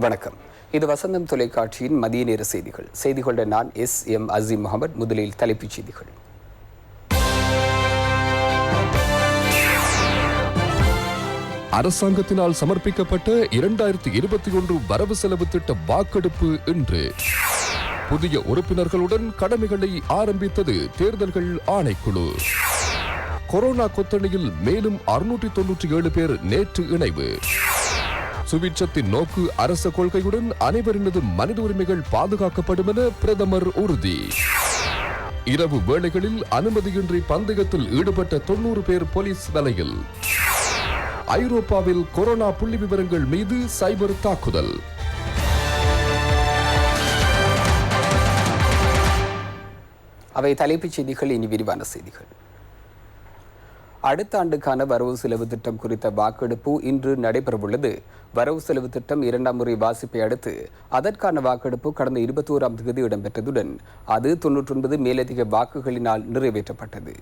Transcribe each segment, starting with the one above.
வணக்கம். இது வசந்தம் தொலைக்காட்சியின் மதிய நேர செய்திகளுடன் நான் எம் அசீம் முகமது. முதலில் தலைப்புச் செய்திகள். அரசாங்கத்தினால் சமர்ப்பிக்கப்பட்ட 2021 வரவு செலவு திட்ட வாக்கெடுப்பு இன்று. புதிய உறுப்பினர்களுடன் கடமைகளை ஆரம்பித்தது தேர்தல்கள் ஆணைக்குழு. கொரோனா கொத்தணியில் மேலும் 697 பேர் நேற்று இணைவு. சுபிட்சத்தின் நோக்கு அரச கொள்கையுடன் அனைவரினது மனித உரிமைகள் பாதுகாக்கப்படும் என பிரதமர் உறுதி. இரவு வேளைகளில் அனுமதியின்றி பந்தயத்தில் ஈடுபட்ட 90 பேர் போலீஸ் வலையில். ஐரோப்பாவில் கொரோனா புள்ளி விவரங்கள் மீது சைபர் தாக்குதல். அவை தலைப்புச் செய்திகள். இனி விரிவான செய்திகள். அடுத்த ஆண்டுக்கான வரவு செலவு திட்டம் குறித்த வாக்கெடுப்பு இன்று நடைபெறவுள்ளது. வரவு செலவு திட்டம் 2ஆம் முறை வாசிப்பை அடுத்து அதற்கான வாக்கெடுப்பு கடந்த 21ஆம் தேதி இடம்பெற்றதுடன் அது 99 மேலதிக வாக்குகளினால் நிறைவேற்றப்பட்டது.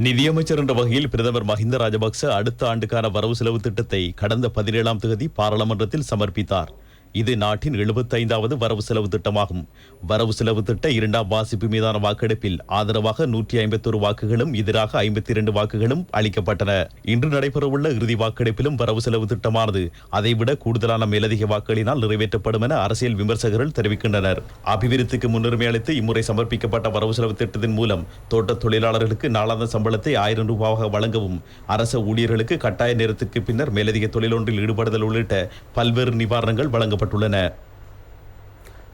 நிதியமைச்சர் என்ற வகையில் பிரதமர் மஹிந்த ராஜபக்ச அடுத்த ஆண்டுக்கான வரவு செலவு திட்டத்தை கடந்த 17ஆம் தேதி பாராளுமன்றத்தில் சமர்ப்பித்தார். இது நாட்டின் 75வது வரவு செலவு திட்டமாகும். வரவு செலவு திட்ட 2ஆம் வாசிப்பு மீதான வாக்கெடுப்பில் ஆதரவாக 151 வாக்குகளும் எதிராக 52 வாக்குகளும் அளிக்கப்பட்டன. இன்று நடைபெறவுள்ள இறுதி வாக்கெடுப்பிலும் வரவு செலவு திட்டமானது அதைவிட கூடுதலான மேலதிக வாக்குகளினால் நிறைவேற்றப்படும் என அரசியல் விமர்சகர்கள் தெரிவிக்கின்றனர். அபிவிருத்திக்கு முன்னுரிமை அளித்து இம்முறை சமர்ப்பிக்கப்பட்ட வரவு செலவு திட்டத்தின் மூலம் தோட்ட தொழிலாளர்களுக்கு நாளாந்த சம்பளத்தை 1000 ரூபாவாக வழங்கவும், அரச ஊழியர்களுக்கு கட்டாய நேரத்துக்கு பின்னர் மேலதிக தொழிலொன்றில் ஈடுபடுதல் உள்ளிட்ட பல்வேறு நிவாரணங்கள் வழங்கப்பட்டுள்ளன.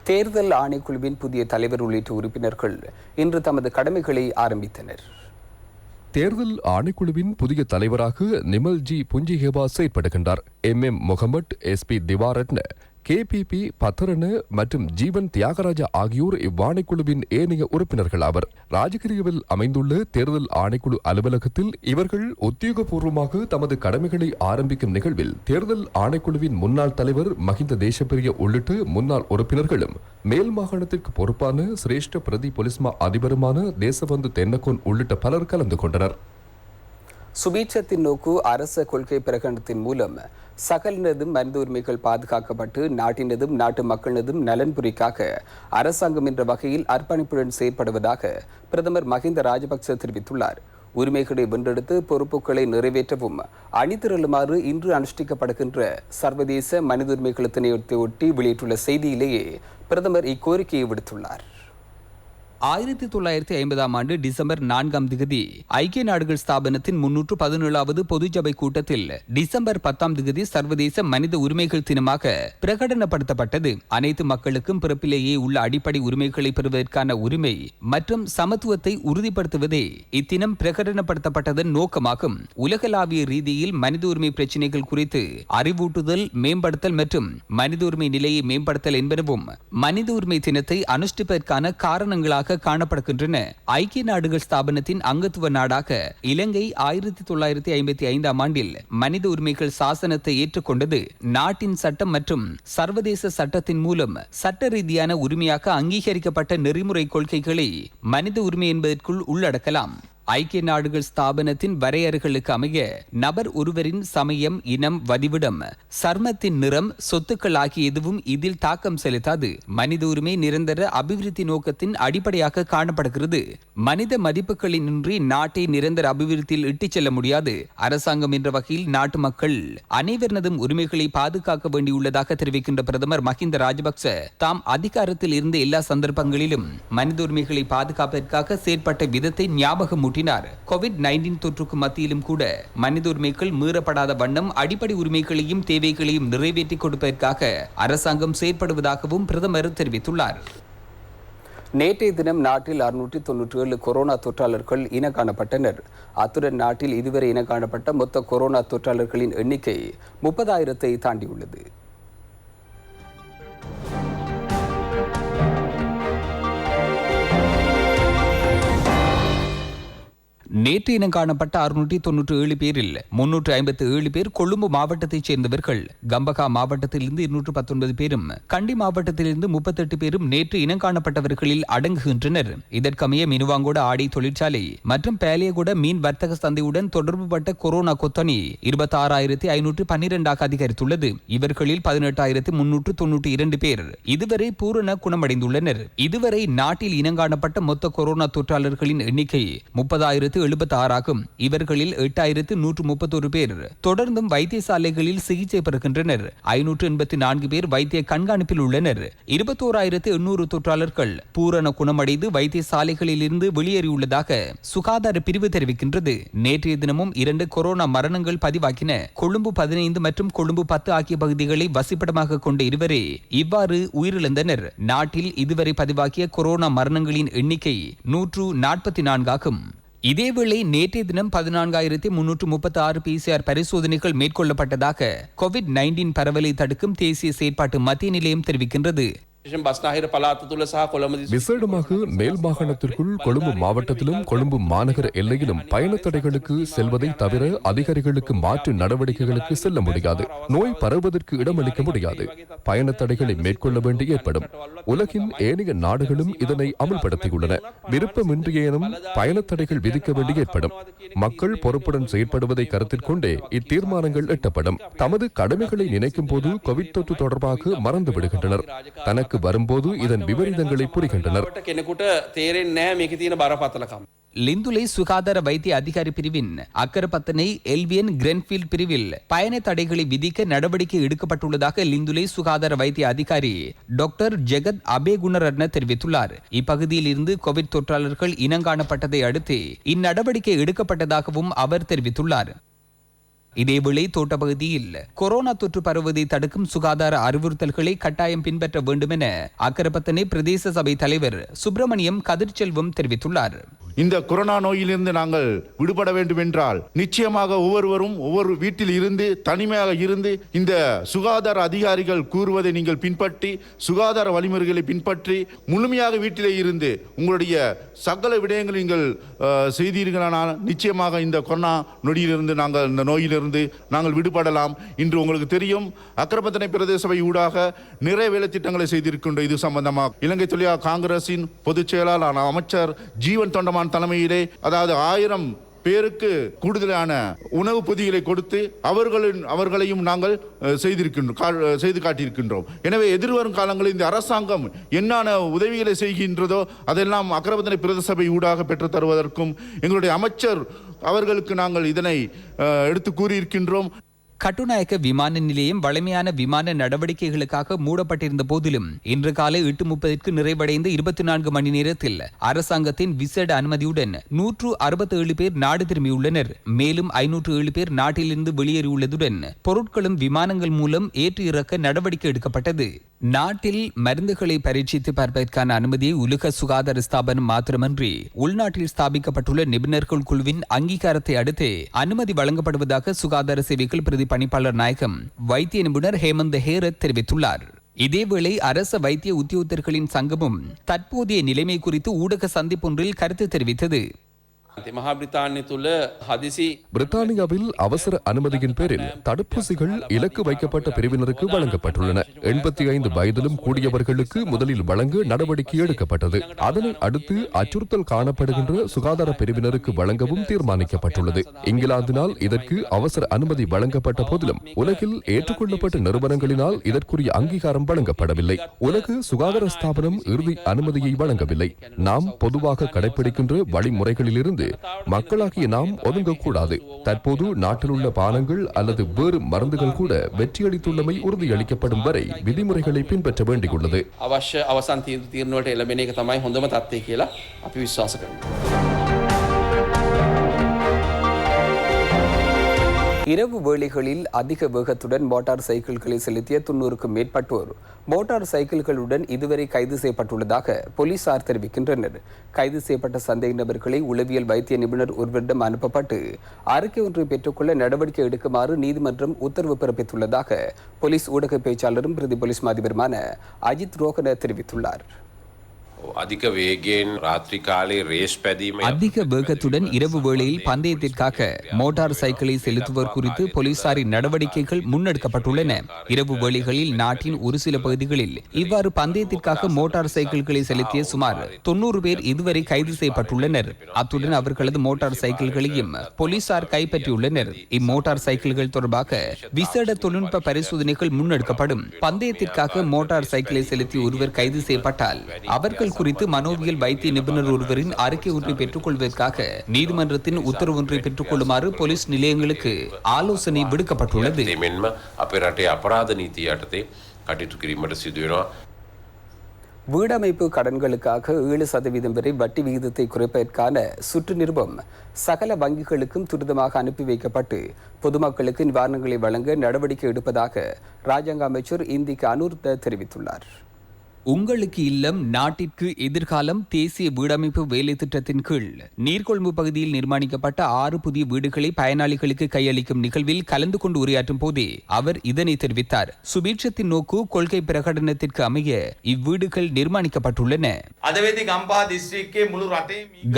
தேர்தல் ஆணைக்குழுவின் புதிய தலைவர் உள்ளிட்ட உறுப்பினர்கள் இன்று தமது கடமைகளை ஆரம்பித்தனர். தேர்தல் ஆணைக்குழுவின் புதிய தலைவராக நிமல் புஞ்சிஹேவா செயற்படுகின்றார். முகமட், SP திவாரட்ன, KPP பத்தரன மற்றும் ஜீவன் தியாகராஜா ஆகியோர் இவ்வாணைக்குழுவின் ஏனைய உறுப்பினர்கள் ஆவர். ராஜகிரியவில் அமைந்துள்ள தேர்தல் ஆணைக்குழு அலுவலகத்தில் இவர்கள் உத்தியோகபூர்வமாக தமது கடமைகளை ஆரம்பிக்கும் நிகழ்வில் தேர்தல் ஆணைக்குழுவின் முன்னாள் தலைவர் மஹிந்த தேசப்பிரிய உள்ளிட்ட முன்னாள் உறுப்பினர்களும் மேல் மாகாணத்திற்கு பொறுப்பான சிரேஷ்ட பிரதி பொலிஸ்மா அதிபருமான தேசபந்து தென்னகோன் உள்ளிட்ட பலர் கலந்து கொண்டனர். சுபீட்சத்தின் நோக்கு அரச கொள்கை பிரகடனத்தின் மூலம் சகலினதும் மனித உரிமைகள் பாதுகாக்கப்பட்டு நாட்டினதும் நாட்டு மக்களினதும் நலன்புரிக்காக அரசாங்கம் என்ற வகையில் அர்ப்பணிப்புடன் செயற்படுவதாக பிரதமர் மஹிந்த ராஜபக்ச தெரிவித்துள்ளார். உரிமைகளை வென்றெடுத்து பொறுப்புகளை நிறைவேற்றவும் அணிதிரளுமாறு இன்று அனுஷ்டிக்கப்படுகின்ற சர்வதேச மனித உரிமைகள் தினத்தை ஒட்டி வெளியிட்டுள்ள செய்தியிலேயே பிரதமர் இக்கோரிக்கையை விடுத்துள்ளார். 1950ஆம் ஆண்டு டிசம்பர் 4ஆம் தேதி ஐக்கிய நாடுகள் ஸ்தாபனத்தின் 317வது பொதுச்சபை கூட்டத்தில் டிசம்பர் 10ஆம் தேதி சர்வதேச மனித உரிமைகள் தினமாக பிரகடனப்படுத்தப்பட்டது. அனைத்து மக்களுக்கும் பிறப்பிலேயே உள்ள அடிப்படை உரிமைகளை பெறுவதற்கான உரிமை மற்றும் சமத்துவத்தை உறுதிப்படுத்துவதே இத்தினம் பிரகடனப்படுத்தப்பட்டதன் நோக்கமாகும். உலகளாவிய ரீதியில் மனித உரிமை பிரச்சினைகள் குறித்து அறிவூட்டுதல், மேம்படுத்தல் மற்றும் மனித உரிமை நிலையை மேம்படுத்தல் என்பனவும் மனித உரிமை தினத்தை அனுஷ்டிப்பதற்கான காரணங்களாக காணப்படுகின்றன. ஐக்கிய நாடுகள் ஸ்தாபனத்தின் அங்கத்துவ நாடாக இலங்கை 1955ஆம் ஆண்டில் மனித உரிமைகள் சாசனத்தை ஏற்றுக்கொண்டது. நாட்டின் சட்டம் மற்றும் சர்வதேச சட்டத்தின் மூலம் சட்ட ரீதியான உரிமையாக அங்கீகரிக்கப்பட்ட நெறிமுறை கொள்கைகளை மனித உரிமை என்பதற்குள் உள்ளடக்கலாம். ஐக்கிய நாடுகள் ஸ்தாபனத்தின் வரையறைகளுக்கு அமைய நபர் ஒருவரின் சமயம், இனம், வதிவிடம், சர்மத்தின் நிறம், சொத்துக்கள் ஆகிய எதுவும் இதில் தாக்கம் செலுத்தாது. மனித உரிமை நிரந்தர அபிவிருத்தி நோக்கத்தின் அடிப்படையாக காணப்படுகிறது. மனித மதிப்புகளின்றி நாட்டை நிரந்தர அபிவிருத்தியில் இட்டுச் செல்ல முடியாது. அரசாங்கம் என்ற வகையில் நாட்டு மக்கள் அனைவரினதும் உரிமைகளை பாதுகாக்க வேண்டியுள்ளதாக தெரிவிக்கின்ற பிரதமர் மஹிந்த ராஜபக்ச தாம் அதிகாரத்தில் இருந்த எல்லா சந்தர்ப்பங்களிலும் மனித உரிமைகளை பாதுகாப்பதற்காக செயற்பட்ட விதத்தை ஞாபகம் கோவிட்-19 தொற்றுக்கு மத்தியிலும் கூட மனித உரிமைகள் மீறப்படாத வண்ணம் அடிப்படை உரிமைகளையும் தேவைகளையும் நிறைவேற்றிக் கொடுப்பதற்காக அரசாங்கம் செயற்படுவதாகவும் பிரதமர் தெரிவித்துள்ளார். நேற்றைய தினம் நாட்டில் 697 கொரோனா தொற்றாளர்கள் இன காணப்பட்டனர். அத்துடன் நாட்டில் இதுவரை இன காணப்பட்ட மொத்த கொரோனா தொற்றாளர்களின் எண்ணிக்கை 30,000-ஐ தாண்டியுள்ளது. நேற்று இனம் காணப்பட்ட 697 பேரில் 357 பேர் கொழும்பு மாவட்டத்தைச் சேர்ந்தவர்கள். கம்பகா மாவட்டத்திலிருந்து 219 பேரும், கண்டி மாவட்டத்திலிருந்து 38 பேரும் நேற்று இனம் காணப்பட்டவர்களில் அடங்குகின்றனர். இதற்கமைய மினுவாங்கோட ஆடை தொழிற்சாலை மற்றும் பேலியகுட மீன் வர்த்தக சந்தையுடன் தொடர்புபட்ட கொரோனா கொத்தணி 26,512 அதிகரித்துள்ளது. இவர்களில் 18,392 பேர் இதுவரை பூரண குணமடைந்துள்ளனர். இதுவரை நாட்டில் இனங்காணப்பட்ட மொத்த கொரோனா தொற்றாளர்களின் எண்ணிக்கை 30,076 ஆகும். இவர்களில் 8,131 பேர் தொடர்ந்தும் வைத்தியசாலைகளில் சிகிச்சை பெறுகின்றனர். 584 பேர் வைத்திய கண்காணிப்பில் உள்ளனர். 21,800 தொற்றாளர்கள் பூரண குணமடைந்து வைத்தியசாலைகளில் இருந்து வெளியேறியுள்ளதாக சுகாதார பிரிவு தெரிவிக்கின்றது. நேற்றைய தினமும் 2 கொரோனா மரணங்கள் பதிவாகின. கொழும்பு 15 மற்றும் கொழும்பு 10 ஆகிய பகுதிகளை வசிப்பிடமாக கொண்ட இருவரே இவ்வாறு உயிரிழந்தனர். நாட்டில் இதுவரை பதிவாகிய கொரோனா மரணங்களின் எண்ணிக்கை 144 ஆகும். இதேவேளை நேற்றைய தினம் 14,336 PCR பரிசோதனைகள் மேற்கொள்ளப்பட்டதாக COVID-19 பரவலை தடுக்கும் தேசிய செயற்பாட்டு மத்திய நிலையம் தெரிவிக்கின்றது. விசேடமாக மேல் மாகாணத்திற்குள் கொழும்பு மாவட்டத்திலும் கொழும்பு மாநகர எல்லையிலும் பயண தடைகளுக்கு செல்வதை தவிர அதிகாரிகளுக்கு மாற்று நடவடிக்கைகளுக்கு செல்ல முடியாது. நோய் பரவுவதற்கு இடமளிக்க முடியாது. பயண தடைகளை மேற்கொள்ள வேண்டி ஏற்படும். உலகின் ஏனைய நாடுகளும் இதனை அமல்படுத்தியுள்ளன. விருப்பமின்றியேனும் பயண தடைகள் விதிக்க வேண்டி ஏற்படும். மக்கள் பொறுப்புடன் செயற்படுவதை கருத்தில் கொண்டே இத்தீர்மானங்கள் எட்டப்படும். தமது கடமைகளை நினைக்கும் போது கோவிட் தொற்று தொடர்பாக மறந்து விடுகின்றனர். தனக்கு வரும்போது இதன் விபரீதங்களை புரிகின்றனர். லிந்துலை சுகாதார வைத்திய அதிகாரி பிரிவின் அக்கரப்பத்தனை எல்வியன் கிரென்ஃபீல்ட் பிரிவில் பயண தடைகளை விதிக்க நடவடிக்கை எடுக்கப்பட்டுள்ளதாக லிந்துலை சுகாதார வைத்திய அதிகாரி டாக்டர் ஜெகத் அபேகுணரட்ன தெரிவித்துள்ளார். இப்பகுதியில் இருந்து கோவிட் தொற்றாளர்கள் இனங்காணப்பட்டதை அடுத்து இந்நடவடிக்கை எடுக்கப்பட்டதாகவும் அவர் தெரிவித்துள்ளார். இதேவேளை தோட்டப்பகுதியில் கொரோனா தொற்று பரவுவதை தடுக்கும் சுகாதார அறிவுறுத்தல்களை கட்டாயம் பின்பற்ற வேண்டும் என அக்கரப்பத்தனை பிரதேச சபை தலைவர் சுப்பிரமணியம் கதிர்ச்செல்வம் தெரிவித்துள்ளார். இந்த கொரோனா நோயிலிருந்து நாங்கள் விடுபட வேண்டும் என்றால் நிச்சயமாக ஒவ்வொருவரும் ஒவ்வொரு வீட்டில் இருந்து தனிமையாக இருந்து இந்த சுகாதார அதிகாரிகள் கூறுவதை நீங்கள் பின்பற்றி சுகாதார வழிமுறைகளை பின்பற்றி முழுமையாக வீட்டிலே இருந்து உங்களுடைய சகல விடயங்களை நீங்கள் செய்தீர்களானால் நிச்சயமாக இந்த கொரோனா நொடியிலிருந்து நாங்கள் இந்த நோயிலிருந்து நாங்கள் விடுபடலாம். இன்று உங்களுக்கு தெரியும், அக்கரப்பத்தனை பிரதேச சபை ஊடாக நிறைய வேலை திட்டங்களை செய்திருக்கின்றோம். இது சம்பந்தமாக இலங்கை தொழிலாளர் காங்கிரசின் பொதுச் செயலாளர் அமைச்சர் ஜீவன் தொண்டமான் தலைமையிலே அதாவது 1000 பேருக்கு கூடுதலான உணவு பொதிகளை கொடுத்து அவர்களையும் நாங்கள் செய்து காட்டியிருக்கின்றோம். எனவே எதிர்வரும் காலங்களில் இந்த அரசாங்கம் என்னென்ன உதவிகளை செய்கின்றதோ அதெல்லாம் அக்கரப்பத்தனை பிரதேச சபை ஊடாக பெற்றுத் தருவதற்கும் எங்களுடைய அமைச்சர் அவர்களுக்கு நாங்கள் இதனை எடுத்து கூறியிருக்கின்றோம். கட்டுநாயக்க விமான நிலையம் வழமையான விமான நடவடிக்கைகளுக்காக மூடப்பட்டிருந்த போதிலும் இன்று காலை 8:30க்கு நிறைவடைந்த 24 மணி நேரத்தில் அரசாங்கத்தின் விசேட அனுமதியுடன் 167 பேர் நாடு திரும்பியுள்ளனர். மேலும் 507 பேர் நாட்டிலிருந்து வெளியேறியுள்ளதுடன் பொருட்களும் விமானங்கள் மூலம் ஏற்றி இறக்க நடவடிக்கை எடுக்கப்பட்டது. நாட்டில் மருந்துகளை பரீட்சித்து பார்ப்பதற்கான அனுமதியை உலக சுகாதார ஸ்தாபனம் மாத்திரமன்றி உள்நாட்டில் ஸ்தாபிக்கப்பட்டுள்ள நிபுணர்கள் குழுவின் அங்கீகாரத்தை அடுத்து அனுமதி வழங்கப்படுவதாக சுகாதார சேவைகள் பிரதி பணிப்பாளர் நாயகம் வைத்திய நிபுணர் ஹேமந்த் ஹேரத் தெரிவித்துள்ளார். இதேவேளை அரச வைத்திய உத்தியோகத்தர்களின் சங்கமும் தற்போதைய நிலைமை குறித்து ஊடக சந்திப்பொன்றில் கருத்து தெரிவித்தது. பிரித்தானியாவில் அவசர அனுமதியின் பேரில் தடுப்பூசிகள் இலக்கு வைக்கப்பட்ட பிரிவினருக்கு வழங்கப்பட்டுள்ளன. 85 வயதிலும் கூடியவர்களுக்கு முதலில் வழங்க நடவடிக்கை எடுக்கப்பட்டது. அதனை அடுத்து அச்சுறுத்தல் காணப்படுகின்ற சுகாதார பிரிவினருக்கு வழங்கவும் தீர்மானிக்கப்பட்டுள்ளது. இங்கிலாந்தினால் இதற்கு அவசர அனுமதி வழங்கப்பட்ட போதிலும் உலகில் ஏற்றுக்கொள்ளப்பட்ட நிறுவனங்களினால் இதற்குரிய அங்கீகாரம் வழங்கப்படவில்லை. உலக சுகாதார ஸ்தாபனம் இறுதி அனுமதியை வழங்கவில்லை. நாம் பொதுவாக கடைபிடிக்கின்ற வழிமுறைகளிலிருந்து மக்களாகிய நாம் ஒதுங்கக்கூடாது. தற்போது நாட்டில் உள்ள பானங்கள் அல்லது வேறு மருந்துகள் கூட வெற்றியளித்துள்ளமை உறுதியளிக்கப்படும் வரை விதிமுறைகளை பின்பற்ற வேண்டியுள்ளது. இரவு வேளைகளில் அதிக வேகத்துடன் மோட்டார் சைக்கிள்களை செலுத்திய 90க்கும் மேற்பட்டோர் மோட்டார் சைக்கிள்களுடன் இதுவரை கைது செய்யப்பட்டுள்ளதாக போலீசார் தெரிவிக்கின்றனர். கைது செய்யப்பட்ட சந்தேக நபர்களை உளவியல் வைத்திய நிபுணர் ஒருவரிடம் அனுப்பப்பட்டு அறிக்கை ஒன்றை பெற்றுக்கொள்ள நடவடிக்கை எடுக்குமாறு நீதிமன்றம் உத்தரவு பிறப்பித்துள்ளதாக போலீஸ் ஊடக பேச்சாளரும் பிரதி போலீஸ் மாதிபருமான அஜித் ரோகன தெரிவித்துள்ளார். අධික වේගයෙන් රාත්‍රී කාලේ රේස් පැදීම அதிக வேகத்துடன் இரவு வேளையில் பந்தயத்திற்காக மோட்டார் சைக்கிளை செலுத்துவோர் குறித்து போலீசாரின் நடவடிக்கைகள் முன்னெடுக்கப்பட்டுள்ளன. இரவு வேளைகளில் நாட்டின் ஒரு சில பகுதிகளில் இவ்வாறு பந்தயத்திற்காக மோட்டார் சைக்கிள்களை செலுத்திய சுமார் 90 பேர் இதுவரை கைது செய்யப்பட்டுள்ளனர். அத்துடன் அவர்களது மோட்டார் சைக்கிள்களையும் போலீசார் கைப்பற்றியுள்ளனர். இம்மோட்டார் சைக்கிள்கள் தொடர்பாக விசேட தொழில்நுட்ப பரிசோதனைகள் முன்னெடுக்கப்படும். பந்தயத்திற்காக மோட்டார் சைக்கிளை செலுத்திய ஒருவர் கைது செய்யப்பட்டால் அவர்கள் குறித்து மனோவியல் வைத்திய நிபுணர் ஒருவரின் அறிக்கை ஒன்றை பெற்றுக் கொள்வதற்காக நீதிமன்றத்தின் உத்தரவு ஒன்றை பெற்றுக் கொள்ளுமாறு போலீஸ் நிலையங்களுக்கு ஆலோசனை விடுக்கப்பட்டுள்ளது. අපේ රටේ අපරාධ නීතිය යටතේ කටයුතු කිරීමට සිදු වෙනවා. வீடமைப்பு கடன்களுக்காக 7% வரை வட்டி விகிதத்தை குறைப்பதற்கான சுற்று நிருபம் சகல வங்கிகளுக்கும் துரிதமாக அனுப்பி வைக்கப்பட்டு பொதுமக்களுக்கு நிவாரணங்களை வழங்க நடவடிக்கை எடுப்பதாக ராஜாங்க அமைச்சர் இந்திக்கு அனுர்த தெரிவித்துள்ளார். உங்களுக்கு இல்லம் நாட்டிற்கு எதிர்காலம் தேசிய வீடமைப்பு வேலை திட்டத்தின் கீழ் நீர்கொழும்பு பகுதியில் நிர்மாணிக்கப்பட்ட 6 புதிய வீடுகளை பயனாளிகளுக்கு கையளிக்கும் நிகழ்வில் கலந்து கொண்டு உரையாற்றும் போதே அவர் இதனை தெரிவித்தார். சுபீட்சத்தின் நோக்கு கொள்கை பிரகடனத்திற்கு அமைய இவ்வீடுகள் நிர்மாணிக்கப்பட்டுள்ளன.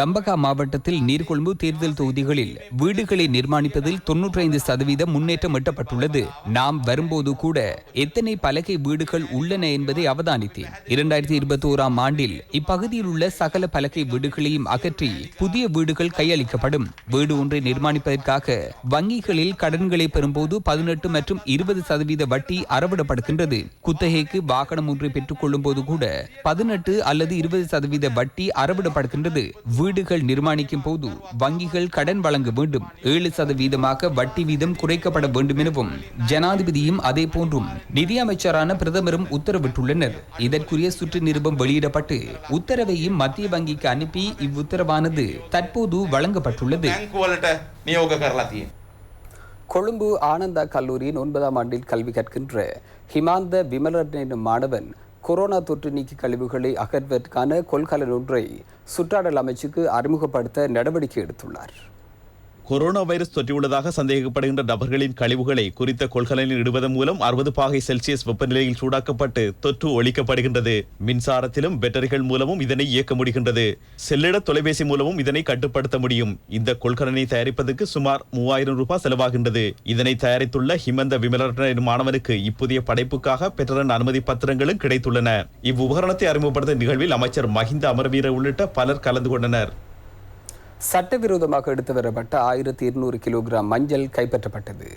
கம்பகா மாவட்டத்தில் நீர்கொழும்பு தேர்தல் தொகுதிகளில் வீடுகளை நிர்மாணிப்பதில் 95% முன்னேற்றம் எட்டப்பட்டுள்ளது. நாம் வரும்போது கூட எத்தனை பலகை வீடுகள் உள்ளன என்பதை அவதானித்தேன். 2021ஆம் ஆண்டில் இப்பகுதியில் உள்ள சகல பலகை வீடுகளையும் அகற்றி புதிய வீடுகள் கையளிக்கப்படும். வீடு ஒன்றை நிர்மாணிப்பதற்காக வங்கிகளில் கடன்களை பெறும்போது 18 மற்றும் 20% வட்டி அறவிடப்படுகின்றது. குத்தகைக்கு வாகனம் ஒன்றை பெற்றுக் கொள்ளும் போது கூட 18 அல்லது 20% வட்டி அறவிடப்படுகின்றது. வீடுகள் நிர்மாணிக்கும் போது வங்கிகள் கடன் வழங்க வேண்டும். 7% வட்டி வீதம் குறைக்கப்பட வேண்டும் எனவும் ஜனாதிபதியும் அதே போன்றும் நிதியமைச்சரான பிரதமரும் உத்தரவிட்டுள்ளனர். இதற்குரிய சுற்று நிருபம் வெளியிடப்பட்டு உத்தரவையும் மத்திய வங்கிக்கு அனுப்பி இவ்வுத்தரவானது தற்போது வழங்கப்பட்டுள்ளது. கொழும்பு ஆனந்தா கல்லூரியின் 9ஆம் ஆண்டில் கல்வி கற்கின்ற ஹிமாந்த விமலன் எனும் மாணவன் கொரோனா தொற்று நீக்கி கழிவுகளை அகற்றுவதற்கான கொள்கலன் ஒன்றை சுற்றாடல் அமைச்சுக்கு அறிமுகப்படுத்த நடவடிக்கை எடுத்துள்ளார். கொரோனா வைரஸ் தொற்றியுள்ளதாக சந்தேகப்படுகின்ற நபர்களின் கழிவுகளை குறித்த கொள்கலனில் இடுவதன் மூலம் 60 பாகை செல்சியஸ் வெப்பநிலையில் சூடாக்கப்பட்டு தொற்று ஒழிக்கப்படுகின்றது. மின்சாரத்திலும் பேட்டரிகள் மூலமும் இதனை இயக்க முடிகின்றது. செல்லிட தொலைபேசி மூலமும் இதனை கட்டுப்படுத்த முடியும். இந்த கொள்கலனை தயாரிப்பதற்கு சுமார் 3000 ரூபாய் செலவாகின்றது. இதனை தயாரித்துள்ள ஹிமந்த விமலரட்ன எனும் மாணவனுக்கு இப்புதிய படைப்புக்காக பெற்றதன் அனுமதி பத்திரங்களும் கிடைத்துள்ளன. இவ்வுபகரணத்தை அறிமுகப்படுத்த நிகழ்வில் அமைச்சர் மஹிந்த அமரவீர உள்ளிட்ட பலர் கலந்து கொண்டனர். சட்டவிரோதமாக எடுத்து வரப்பட்ட 1200 கிலோகிராம் மஞ்சள் கைப்பற்றப்பட்டது.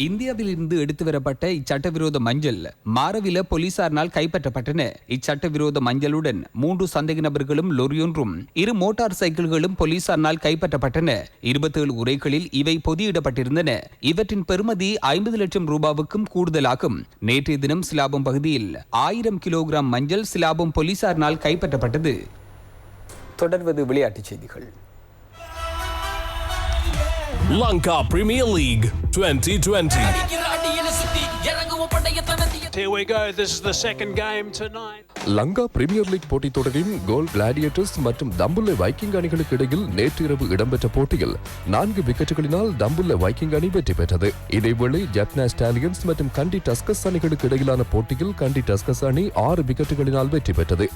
இந்தியாவில் இருந்து எடுத்து வரப்பட்ட இச்சட்டவிரோத மஞ்சள் மாரவில போலீசாரினால் கைப்பற்றப்பட்டன. இச்சட்டவிரோத மஞ்சளுடன் 3 சந்தேக நபர்களும் லொரியொன்றும் 2 மோட்டார் சைக்கிள்களும் போலீசாரினால் கைப்பற்றப்பட்டன. 27 உரைகளில் இவை பொதியிடப்பட்டிருந்தன. இவற்றின் பெறுமதி 50 லட்சம் ரூபாவுக்கும் கூடுதலாகும். நேற்றைய தினம் சிலாபம் பகுதியில் 1000 கிலோகிராம் மஞ்சள் சிலாபம் போலீசாரினால் கைப்பற்றப்பட்டது. தொடர்வது விளையாட்டுச் செய்திகள். Lanka Premier League 2020. Here we go. This is the second game tonight. Lanka premier league போட்டித் தொடரின் கோல் கிளாடியேட்டர்ஸ் மற்றும் தம்புல்ல வைக்கிங் அணிகளுக்கு இடையில் நேற்று இரவு இடம்பெற்ற போட்டியில் 4 விக்கெட்டுகளினால் தம்புல்ல வைக்கிங் அணி வெற்றி பெற்றது. இதேவேளை ஜப்னா ஸ்டாலியன்ஸ் மற்றும் கண்டி டஸ்கஸ் அணிகளுக்கு இடையிலான போட்டியில் கண்டி டஸ்கஸ் அணி 6 விக்கெட்டுகளினால் வெற்றி பெற்றது.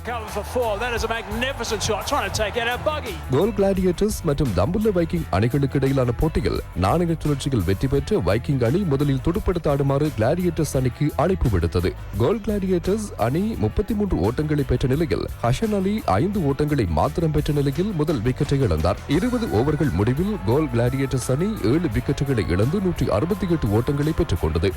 கோல் கிளாடியேட்டர்ஸ் மற்றும் தம்புல்ல வைக்கிங் அணிகளுக்கு இடையிலான போட்டியில் நாணய சுழற்சியில் வெற்றி பெற்ற வைக்கிங் அணி முதலில் துடுப்படுத்த ஆடுமாறு கிளாடியேட்டர்ஸ் அணிக்கு அழைப்பு விடுத்தது. கோல் கிளாடியேட்டர்ஸ் அணி 33 ஓட்டங்களை பெற்ற நிலையில் ஹஷன் அலி 5 ஓட்டங்களை மாத்திரம் பெற்ற நிலையில் முதல் விக்கெட்டை இழந்தார். 20 ஓவர்கள் முடிவில் கோல் கிளாடியேட்டர்ஸ் அணி 7 விக்கெட்டுகளை இழந்து 168 ஓட்டங்களை பெற்றுக் கொண்டது.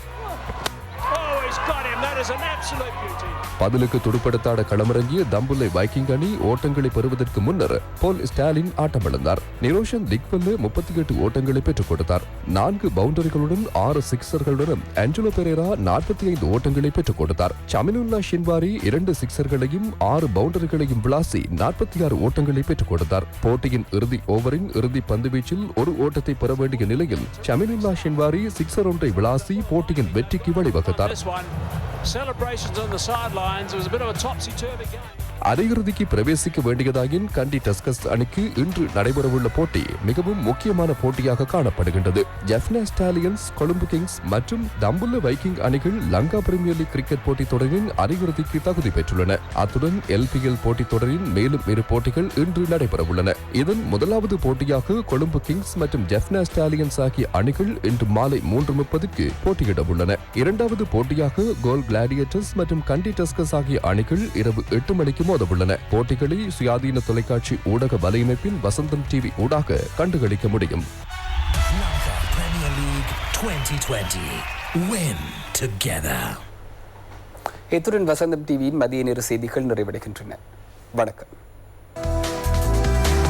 பதிலுக்கு துடுப்படுத்தாட களமிறங்கிய தம்புல்லை வைக்கிங் அணி ஓட்டங்களை பெறுவதற்கு முன்னர் போல் ஸ்டாலின் ஆட்டமிழந்தார். நிரோஷன் திக்வெல்ல 38 ஓட்டங்களை பெற்றுக் கொடுத்தார். 4 பவுண்டரிகளுடன் 6 சிக்சர்களுடன் ஆஞ்சலோ பெரேரா 45 ஓட்டங்களை பெற்றுக் கொடுத்தார். சமினுல்லா ஷின்வாரி 2 சிக்சர்களையும் 6 பவுண்டரிகளையும் விளாசி 46 ஓட்டங்களை பெற்றுக் கொடுத்தார். போட்டியின் இறுதி ஓவரின் இறுதி பந்துவீச்சில் ஒரு ஓட்டத்தை பெற வேண்டிய நிலையில் சமினுல்லா ஷின்வாரி சிக்சர் ஒன்றை விளாசி போட்டியின் வெற்றிக்கு வழிவகுத்தார். Celebrations on the sidelines. It was a bit of a topsy-turvy game. அரையிறுதிக்கு பிரவேசிக்க வேண்டியதாயின் கண்டி டஸ்கஸ் அணிக்கு இன்று நடைபெறவுள்ள போட்டி மிகவும் முக்கியமான போட்டியாக காணப்படுகின்றது. ஜெஃப்னா ஸ்டாலியன்ஸ், கொழும்பு கிங்ஸ் மற்றும் தம்புல்ல வைக்கிங் அணிகள் லங்கா பிரீமியர் லீக் கிரிக்கெட் போட்டித் தொடரின் அரையிறுதிக்கு தகுதி பெற்றுள்ளன. அத்துடன் LPL போட்டித் தொடரின் மேலும் இரு போட்டிகள் இன்று நடைபெறவுள்ளன. இதன் முதலாவது போட்டியாக கொழும்பு கிங்ஸ் மற்றும் ஜெஃப்னா ஸ்டாலியன்ஸ் ஆகிய அணிகள் இன்று மாலை 3:30க்கு போட்டியிட உள்ளன. இரண்டாவது போட்டியாக கோல் கிளாடியேட்டர்ஸ் மற்றும் கண்டி டஸ்கஸ் ஆகிய அணிகள் இரவு 8 மணிக்கு மோதவுள்ளன. போட்டிகளை சுயாதீன தொலைக்காட்சி ஊடக வலையமைப்பின் வசந்தம் டிவி ஊடாக கண்டுகளிக்க முடியும். Lanka Premier League 2020. Win together. இத்துடன் வசந்தம் டிவியின் மதிய நேர செய்திகள் நிறைவடைகின்றன. வணக்கம்.